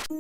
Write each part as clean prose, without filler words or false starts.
Halo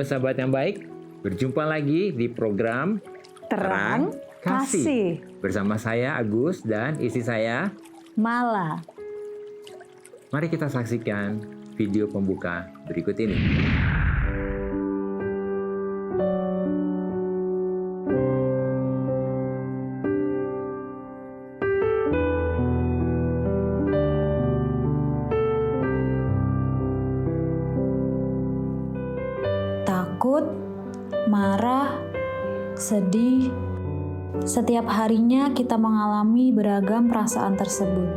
sahabat yang baik, berjumpa lagi di program Terang Kasih bersama saya Agus dan istri saya Mala. Mari kita saksikan video pembuka berikut ini. Takut, marah, sedih. Setiap harinya kita mengalami beragam perasaan tersebut.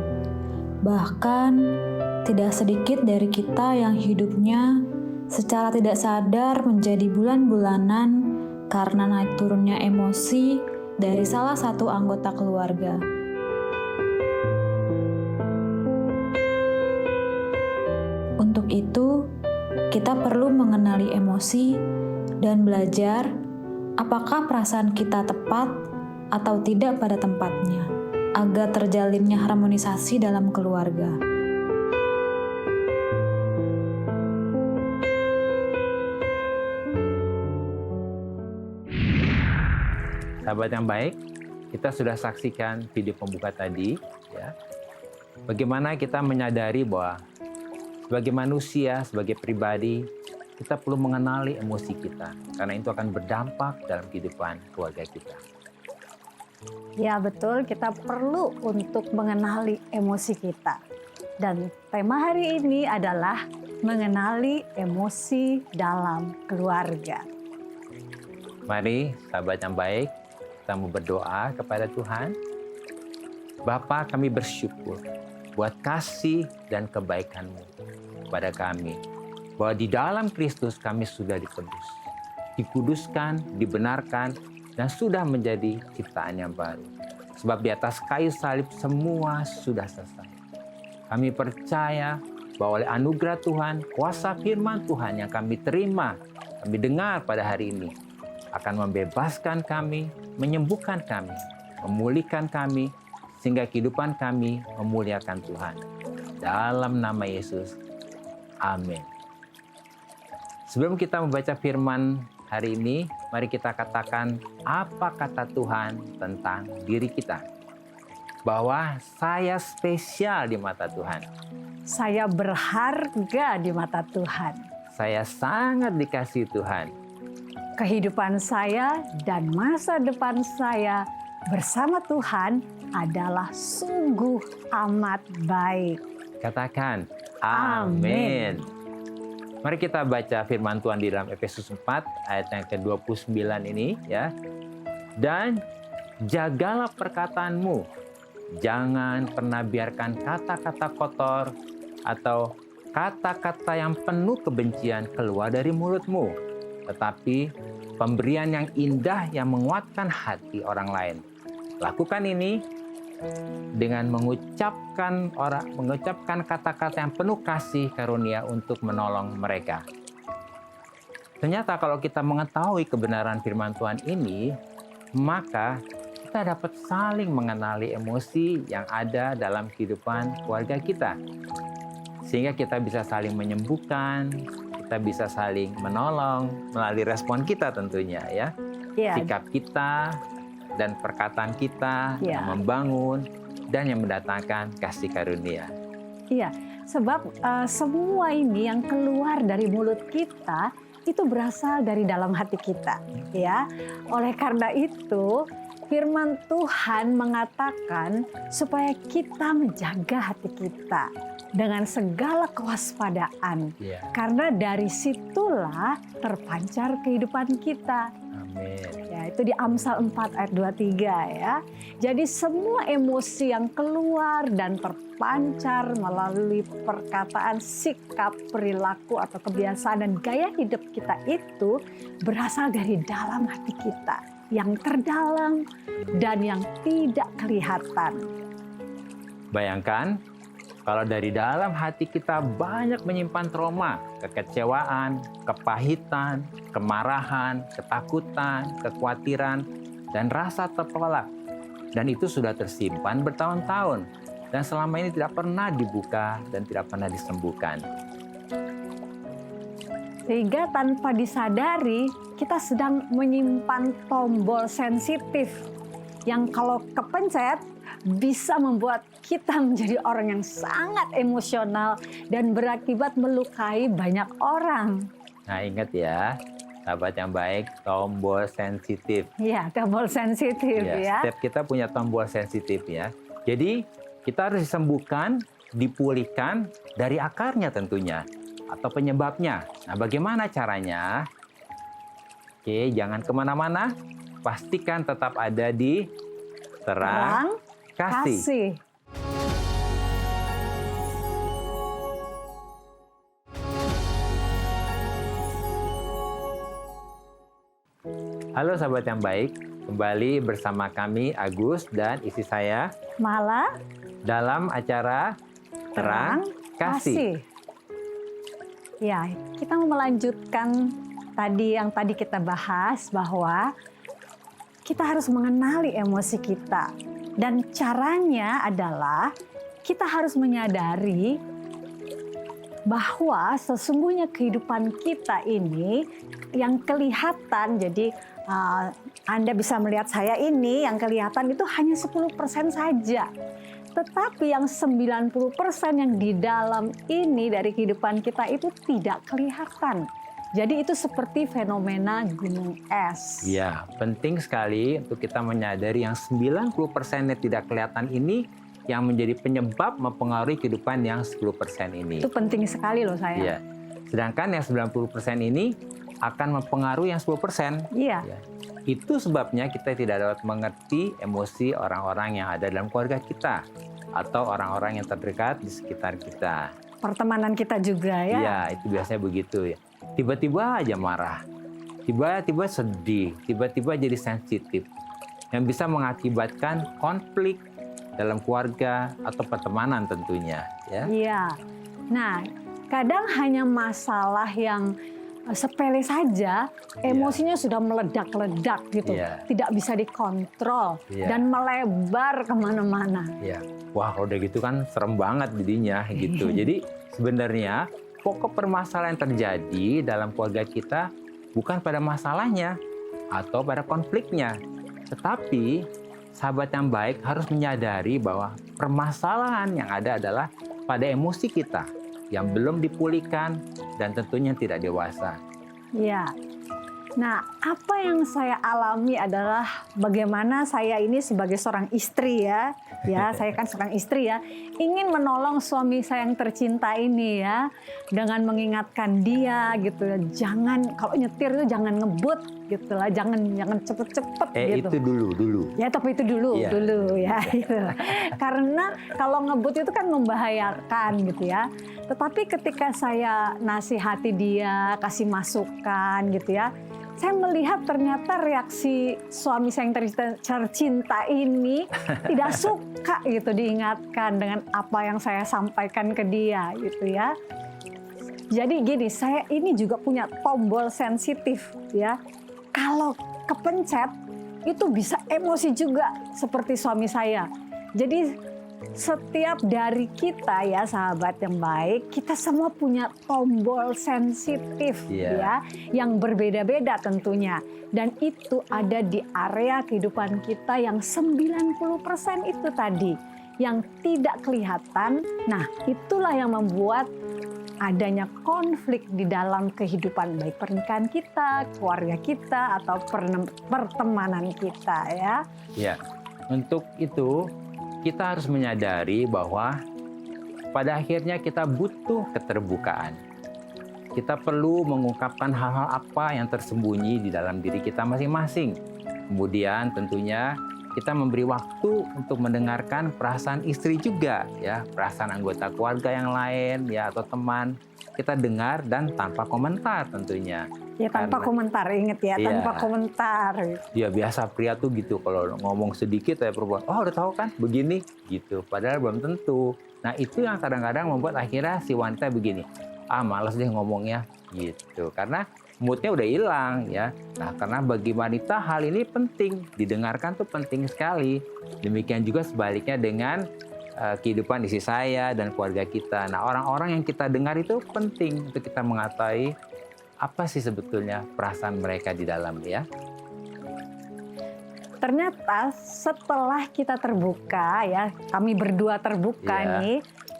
Bahkan, tidak sedikit dari kita yang hidupnya secara tidak sadar menjadi bulan-bulanan karena naik turunnya emosi dari salah satu anggota keluarga. Untuk itu, kita perlu mengenali emosi dan belajar apakah perasaan kita tepat atau tidak pada tempatnya, agar terjalinnya harmonisasi dalam keluarga. Sahabat yang baik, kita sudah saksikan video pembuka tadi, ya. Bagaimana kita menyadari bahwa sebagai manusia, sebagai pribadi, kita perlu mengenali emosi kita, karena itu akan berdampak dalam kehidupan keluarga kita. Ya betul, kita perlu untuk mengenali emosi kita. Dan tema hari ini adalah mengenali emosi dalam keluarga. Mari sahabat yang baik, kita mau berdoa kepada Tuhan. Bapa, kami bersyukur buat kasih dan kebaikan-Mu kepada kami, bahwa di dalam Kristus kami sudah ditebus, dikuduskan, dibenarkan, dan sudah menjadi ciptaan yang baru. Sebab di atas kayu salib semua sudah selesai. Kami percaya bahwa oleh anugerah Tuhan, kuasa firman Tuhan yang kami terima, kami dengar pada hari ini, akan membebaskan kami, menyembuhkan kami, memulihkan kami, sehingga kehidupan kami memuliakan Tuhan. Dalam nama Yesus, amin. Sebelum kita membaca firman hari ini, mari kita katakan apa kata Tuhan tentang diri kita. Bahwa saya spesial di mata Tuhan. Saya berharga di mata Tuhan. Saya sangat dikasihi Tuhan. Kehidupan saya dan masa depan saya bersama Tuhan adalah sungguh amat baik. Katakan, amin. Mari kita baca firman Tuhan di dalam Efesus 4 ayat yang ke-29 ini, ya. Dan jagalah perkataanmu, jangan pernah biarkan kata-kata kotor atau kata-kata yang penuh kebencian keluar dari mulutmu, tetapi pemberian yang indah yang menguatkan hati orang lain. Lakukan ini dengan mengucapkan kata-kata yang penuh kasih karunia untuk menolong mereka. Ternyata kalau kita mengetahui kebenaran firman Tuhan ini, maka kita dapat saling mengenali emosi yang ada dalam kehidupan keluarga kita. Sehingga kita bisa saling menyembuhkan, kita bisa saling menolong melalui respon kita tentunya, ya. Sikap kita dan perkataan kita yang membangun dan yang mendatangkan kasih karunia. Iya, sebab semua ini yang keluar dari mulut kita itu berasal dari dalam hati kita, ya. Oleh karena itu, firman Tuhan mengatakan supaya kita menjaga hati kita dengan segala kewaspadaan. Karena dari situlah terpancar kehidupan kita. Amin. Ya, itu di Amsal 4 ayat 23 ya. Jadi semua emosi yang keluar dan terpancar melalui perkataan, sikap, perilaku atau kebiasaan dan gaya hidup kita itu berasal dari dalam hati kita, yang terdalam dan yang tidak kelihatan. Bayangkan Kalau dari dalam hati kita banyak menyimpan trauma, kekecewaan, kepahitan, kemarahan, ketakutan, kekhawatiran, dan rasa tertolak. Dan itu sudah tersimpan bertahun-tahun dan selama ini tidak pernah dibuka dan tidak pernah disembuhkan. Sehingga tanpa disadari kita sedang menyimpan tombol sensitif yang kalau kepencet bisa membuat kita menjadi orang yang sangat emosional dan berakibat melukai banyak orang. Nah, ingat ya, sahabat yang baik, tombol sensitif. Ya, tombol sensitif ya. Setiap kita punya tombol sensitif ya. Jadi kita harus disembuhkan, dipulihkan dari akarnya tentunya atau penyebabnya. Nah, bagaimana caranya? Oke, jangan kemana-mana. Pastikan tetap ada di Terang Kasih. Halo sahabat yang baik, kembali bersama kami Agus dan istri saya Mala dalam acara Terang Kasih. Ya, kita mau melanjutkan yang tadi kita bahas bahwa kita harus mengenali emosi kita. Dan caranya adalah kita harus menyadari bahwa sesungguhnya kehidupan kita ini yang kelihatan, jadi Anda bisa melihat saya ini yang kelihatan itu hanya 10% saja. Tetapi yang 90% yang di dalam ini dari kehidupan kita itu tidak kelihatan. Jadi itu seperti fenomena gunung es. Ya, penting sekali untuk kita menyadari yang 90% yang tidak kelihatan ini yang menjadi penyebab mempengaruhi kehidupan yang 10% ini. Itu penting sekali loh saya. Ya. Sedangkan yang 90% ini akan mempengaruhi yang 10%. Iya. Ya. Itu sebabnya kita tidak dapat mengerti emosi orang-orang yang ada dalam keluarga kita atau orang-orang yang terdekat di sekitar kita. Pertemanan kita juga ya. Iya, itu biasanya begitu ya. Tiba-tiba aja marah, tiba-tiba sedih, tiba-tiba jadi sensitif. Yang bisa mengakibatkan konflik dalam keluarga atau pertemanan tentunya. Ya. Iya. Nah, kadang hanya masalah yang sepele saja, emosinya sudah meledak-ledak gitu. Tidak bisa dikontrol dan melebar kemana-mana. Iya. Wah, kalau udah gitu kan serem banget jadinya gitu. Jadi sebenarnya pokok permasalahan yang terjadi dalam keluarga kita bukan pada masalahnya atau pada konfliknya. Tetapi sahabat yang baik harus menyadari bahwa permasalahan yang ada adalah pada emosi kita yang belum dipulihkan dan tentunya tidak dewasa. Ya. Nah, apa yang saya alami adalah bagaimana saya ini sebagai seorang istri ya, saya kan seorang istri ya, ingin menolong suami saya yang tercinta ini ya, dengan mengingatkan dia gitu, jangan kalau nyetir itu jangan ngebut gitu lah, jangan cepet-cepet gitu. Itu dulu. Ya, tapi itu dulu ya. Gitu. Karena kalau ngebut itu kan membahayakan gitu ya. Tetapi ketika saya nasihati dia, kasih masukan gitu ya, saya melihat ternyata reaksi suami saya yang tercinta ini tidak suka gitu diingatkan dengan apa yang saya sampaikan ke dia gitu ya. Jadi gini, saya ini juga punya tombol sensitif ya. Kalau kepencet itu bisa emosi juga seperti suami saya. Jadi setiap dari kita ya sahabat yang baik, kita semua punya tombol sensitif ya, yang berbeda-beda tentunya. Dan itu ada di area kehidupan kita yang 90% itu tadi, yang tidak kelihatan. Nah, itulah yang membuat adanya konflik di dalam kehidupan baik pernikahan kita, keluarga kita, atau pertemanan kita ya. Ya, untuk itu kita harus menyadari bahwa pada akhirnya kita butuh keterbukaan. Kita perlu mengungkapkan hal-hal apa yang tersembunyi di dalam diri kita masing-masing. Kemudian tentunya kita memberi waktu untuk mendengarkan perasaan istri juga ya, perasaan anggota keluarga yang lain ya atau teman. Kita dengar dan tanpa komentar tentunya. Ya tanpa komentar, ingat ya, tanpa komentar. Ya biasa pria tuh gitu, kalau ngomong sedikit ya perempuan, oh udah tahu kan begini gitu, padahal belum tentu. Nah, itu yang kadang-kadang membuat akhirnya si wanita begini, malas deh ngomongnya gitu. Karena moodnya udah hilang ya. Nah, karena bagi wanita hal ini penting, didengarkan tuh penting sekali. Demikian juga sebaliknya dengan kehidupan istri saya dan keluarga kita. Nah, orang-orang yang kita dengar itu penting untuk kita mengetahui apa sih sebetulnya perasaan mereka di dalam ya. Ternyata setelah kita terbuka ya, kami berdua terbuka Iya. nih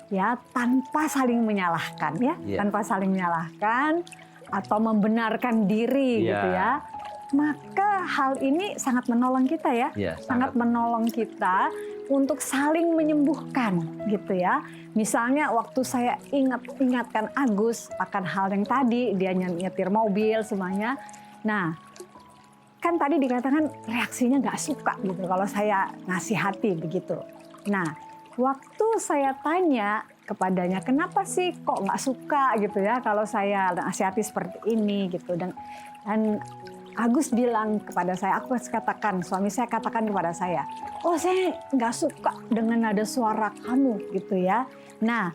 ya, tanpa saling menyalahkan ya, Iya. tanpa saling menyalahkan atau membenarkan diri Iya. gitu ya. Maka hal ini sangat menolong kita ya, Iya, sangat menolong kita untuk saling menyembuhkan gitu ya. Misalnya waktu saya ingatkan Agus akan hal yang tadi, dia nyetir mobil semuanya. Nah, kan tadi dikatakan reaksinya nggak suka gitu kalau saya ngasih hati begitu. Nah, waktu saya tanya kepadanya, kenapa sih kok nggak suka gitu ya kalau saya nasihati seperti ini gitu. Dan Agus bilang kepada saya, suami saya katakan kepada saya, oh saya nggak suka dengan nada suara kamu gitu ya. Nah,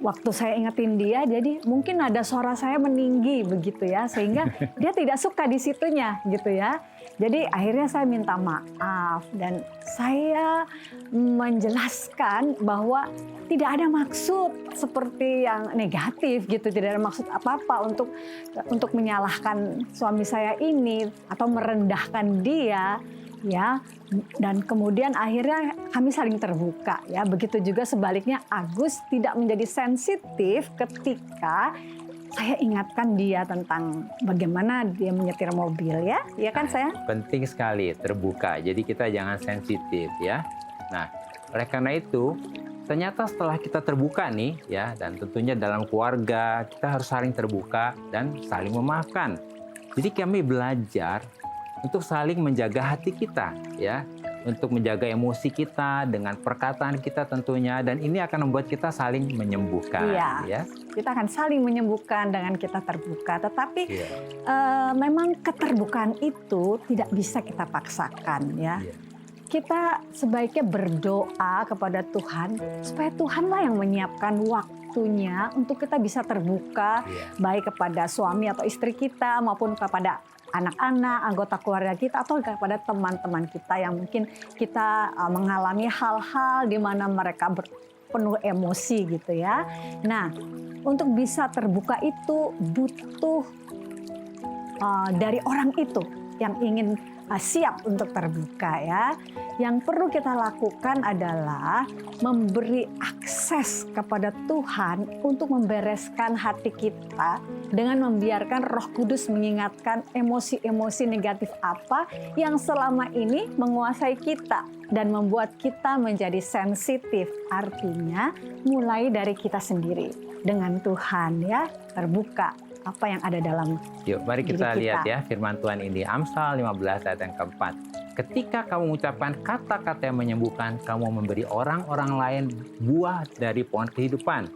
waktu saya ingetin dia, jadi mungkin nada suara saya meninggi begitu ya, sehingga dia tidak suka di situnya gitu ya. Jadi akhirnya saya minta maaf dan saya menjelaskan bahwa tidak ada maksud seperti yang negatif gitu, tidak ada maksud apa-apa untuk menyalahkan suami saya ini atau merendahkan dia. Ya, dan kemudian akhirnya kami saling terbuka ya. Begitu juga sebaliknya Agus tidak menjadi sensitif ketika saya ingatkan dia tentang bagaimana dia menyetir mobil ya. Ya kan saya? Penting sekali terbuka. Jadi kita jangan sensitif ya. Nah, oleh karena itu ternyata setelah kita terbuka nih ya, dan tentunya dalam keluarga kita harus saling terbuka dan saling memaafkan. Jadi kami belajar untuk saling menjaga hati kita ya, untuk menjaga emosi kita dengan perkataan kita tentunya, dan ini akan membuat kita saling menyembuhkan. Iya. Ya. Kita akan saling menyembuhkan dengan kita terbuka. Tetapi Iya. memang keterbukaan itu tidak bisa kita paksakan ya. Iya. Kita sebaiknya berdoa kepada Tuhan supaya Tuhanlah yang menyiapkan waktunya untuk kita bisa terbuka, Iya. baik kepada suami atau istri kita maupun kepada anak-anak, anggota keluarga kita, atau kepada teman-teman kita yang mungkin kita mengalami hal-hal di mana mereka penuh emosi gitu ya. Nah, untuk bisa terbuka itu butuh dari orang itu yang ingin siap untuk terbuka ya. Yang perlu kita lakukan adalah memberi akses kepada Tuhan untuk membereskan hati kita dengan membiarkan Roh Kudus mengingatkan emosi-emosi negatif apa yang selama ini menguasai kita dan membuat kita menjadi sensitif. Artinya mulai dari kita sendiri dengan Tuhan ya, terbuka apa yang ada dalam Yuk, mari kita diri lihat kita. ya firman Tuhan ini. Amsal 15 ayat yang keempat. Ketika kamu mengucapkan kata-kata yang menyembuhkan, kamu memberi orang-orang lain buah dari pohon kehidupan.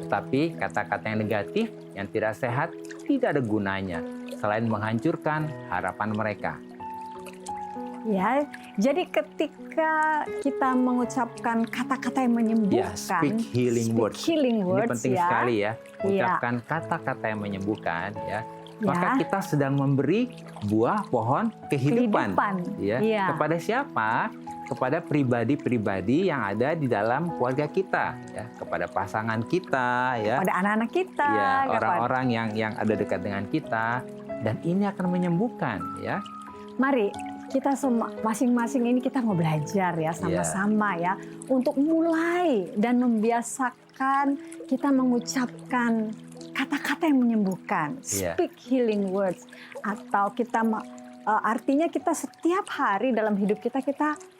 Tetapi kata-kata yang negatif, yang tidak sehat, tidak ada gunanya selain menghancurkan harapan mereka. Ya, jadi ketika kita mengucapkan kata-kata yang menyembuhkan, speak healing words. healing Ini words penting ya. sekali ya. Iya. Ucapkan kata-kata yang menyembuhkan ya. Ya. Maka kita sedang memberi buah pohon kehidupan. Ya. Iya. Kepada siapa? Kepada pribadi-pribadi yang ada di dalam keluarga kita, ya. Kepada pasangan kita, ya. Pada anak-anak kita, Ya, kepada- orang-orang yang ada dekat dengan kita, dan ini akan menyembuhkan, ya. Mari kita masing-masing ini kita mau belajar ya sama-sama ya untuk mulai dan membiasakan kita mengucapkan kata-kata yang menyembuhkan, Iya. speak healing words, atau kita artinya kita setiap hari dalam hidup kita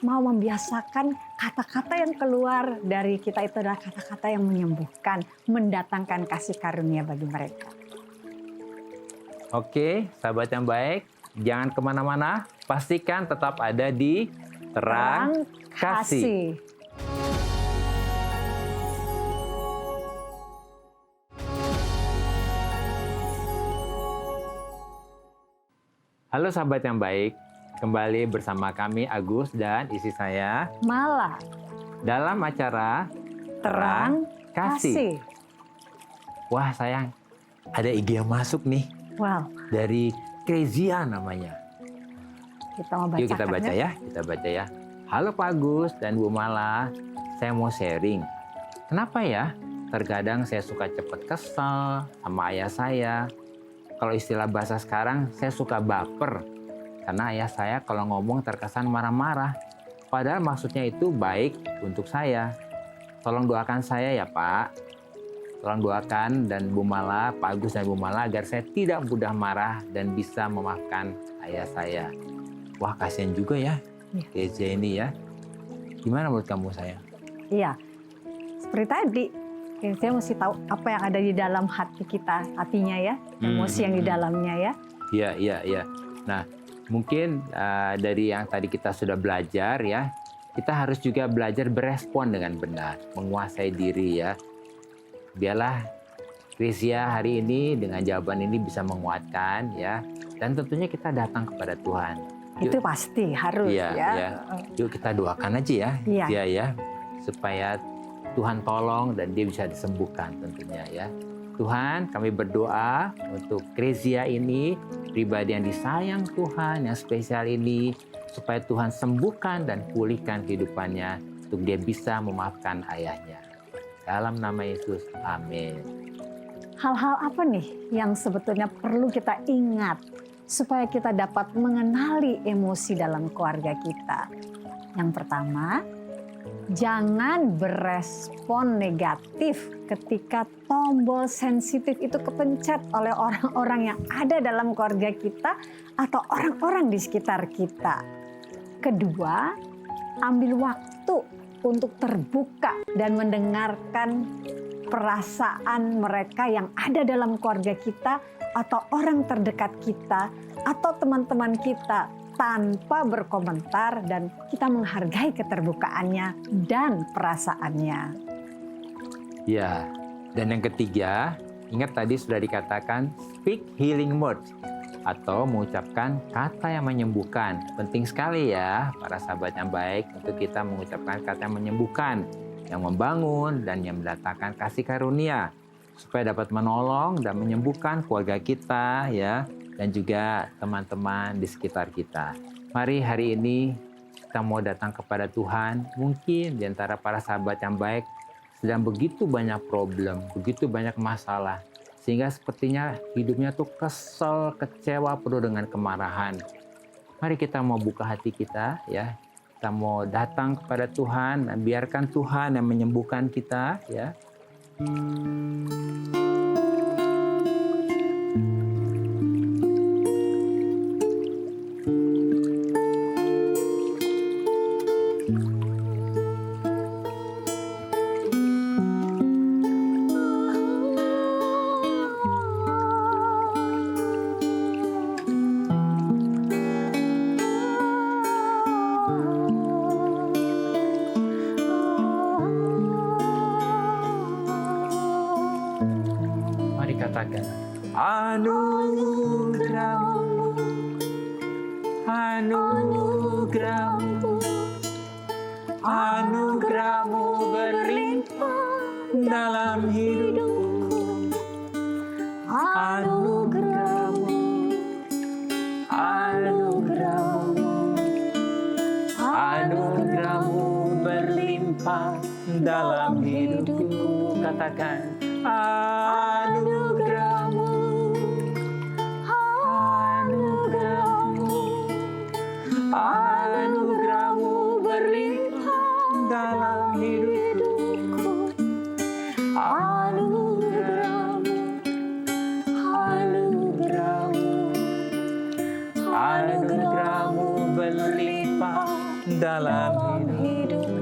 mau membiasakan kata-kata yang keluar dari kita itu adalah kata-kata yang menyembuhkan, mendatangkan kasih karunia bagi mereka. Oke, sahabat yang baik, jangan kemana-mana, pastikan tetap ada di Terang Kasih. Halo sahabat yang baik, kembali bersama kami Agus dan istri saya Malah dalam acara Terang kasih. Wah sayang, ada IG yang masuk nih. Wow, Dari Krezia namanya. kita mau bacakan Yuk kita baca ya. Kita baca ya. Halo Pak Agus dan Bu Mala, saya mau sharing. Kenapa ya? Terkadang saya suka cepat kesal sama ayah saya. Kalau istilah bahasa sekarang, saya suka baper. Karena ayah saya kalau ngomong terkesan marah-marah. Padahal maksudnya itu baik untuk saya. Tolong doakan saya ya Pak. Tolong doakan dan Bu Mala, Pak Agus dan Bu Mala agar saya tidak mudah marah dan bisa memaafkan ayah saya. Wah kasihan juga ya, Krezia ini ya. Gimana menurut kamu sayang? Iya, seperti tadi. Saya mesti tahu apa yang ada di dalam hati kita, hatinya ya, emosi yang di dalamnya ya. Iya. Nah, mungkin dari yang tadi kita sudah belajar ya, kita harus juga belajar berespon dengan benar, menguasai diri ya. Biarlah Krezia hari ini dengan jawaban ini bisa menguatkan ya, dan tentunya kita datang kepada Tuhan. Itu pasti harus Iya, ya. iya. Yuk kita doakan aja ya, Iya. dia ya, supaya Tuhan tolong dan dia bisa disembuhkan tentunya ya. Tuhan, kami berdoa untuk Krezia ini, pribadi yang disayang Tuhan, yang spesial ini, supaya Tuhan sembuhkan dan pulihkan kehidupannya, untuk dia bisa memaafkan ayahnya. Dalam nama Yesus, amin. Hal-hal apa nih yang sebetulnya perlu kita ingat supaya kita dapat mengenali emosi dalam keluarga kita? Yang pertama, jangan berespon negatif ketika tombol sensitif itu kepencet oleh orang-orang yang ada dalam keluarga kita atau orang-orang di sekitar kita. Kedua, ambil waktu untuk terbuka dan mendengarkan perasaan mereka yang ada dalam keluarga kita atau orang terdekat kita atau teman-teman kita tanpa berkomentar, dan kita menghargai keterbukaannya dan perasaannya. Ya, dan yang ketiga, ingat tadi sudah dikatakan speak healing words atau mengucapkan kata yang menyembuhkan. Penting sekali ya para sahabat yang baik untuk kita mengucapkan kata yang menyembuhkan, yang membangun dan yang mendatangkan kasih karunia supaya dapat menolong dan menyembuhkan keluarga kita ya, dan juga teman-teman di sekitar kita. Mari hari ini kita mau datang kepada Tuhan. Mungkin di antara para sahabat yang baik sedang begitu banyak problem, begitu banyak masalah, sehingga sepertinya hidupnya tuh kesel, kecewa, penuh dengan kemarahan. Mari kita mau buka hati kita ya. Kita mau datang kepada Tuhan, dan biarkan Tuhan yang menyembuhkan kita ya. Katakan anugerahmu, anugerahmu, anugerahmu berlimpah dalam hidupku, anugerahmu, anugerahmu, anugerahmu berlimpah dalam hidupku. Katakan anugerahmu, anugerahmu, anugerahmu berlimpah dalam hidupku, anugerahmu, anugerahmu, anugerahmu berlimpah dalam hidupku.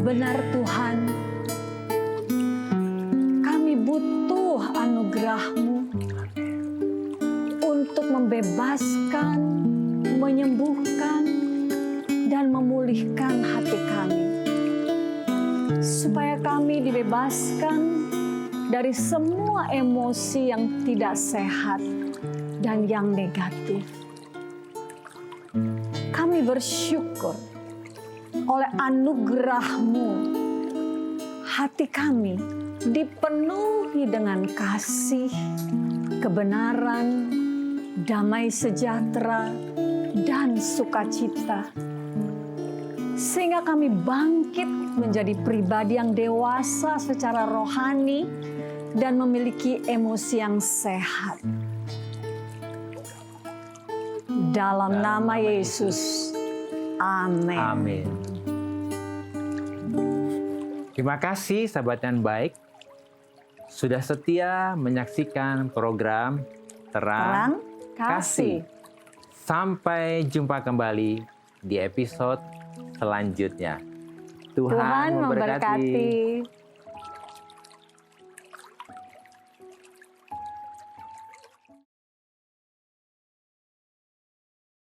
Benar Tuhan, kami butuh anugerah-Mu untuk membebaskan, menyembuhkan, dan memulihkan hati kami. Supaya kami dibebaskan dari semua emosi yang tidak sehat dan yang negatif. Kami bersyukur oleh anugerah-Mu, hati kami dipenuhi dengan kasih, kebenaran, damai sejahtera, dan sukacita. Sehingga kami bangkit menjadi pribadi yang dewasa secara rohani dan memiliki emosi yang sehat. Dalam nama Yesus, amin. Amin. Terima kasih sahabat yang baik, sudah setia menyaksikan program Terang Kasih. Sampai jumpa kembali di episode selanjutnya. Tuhan memberkati.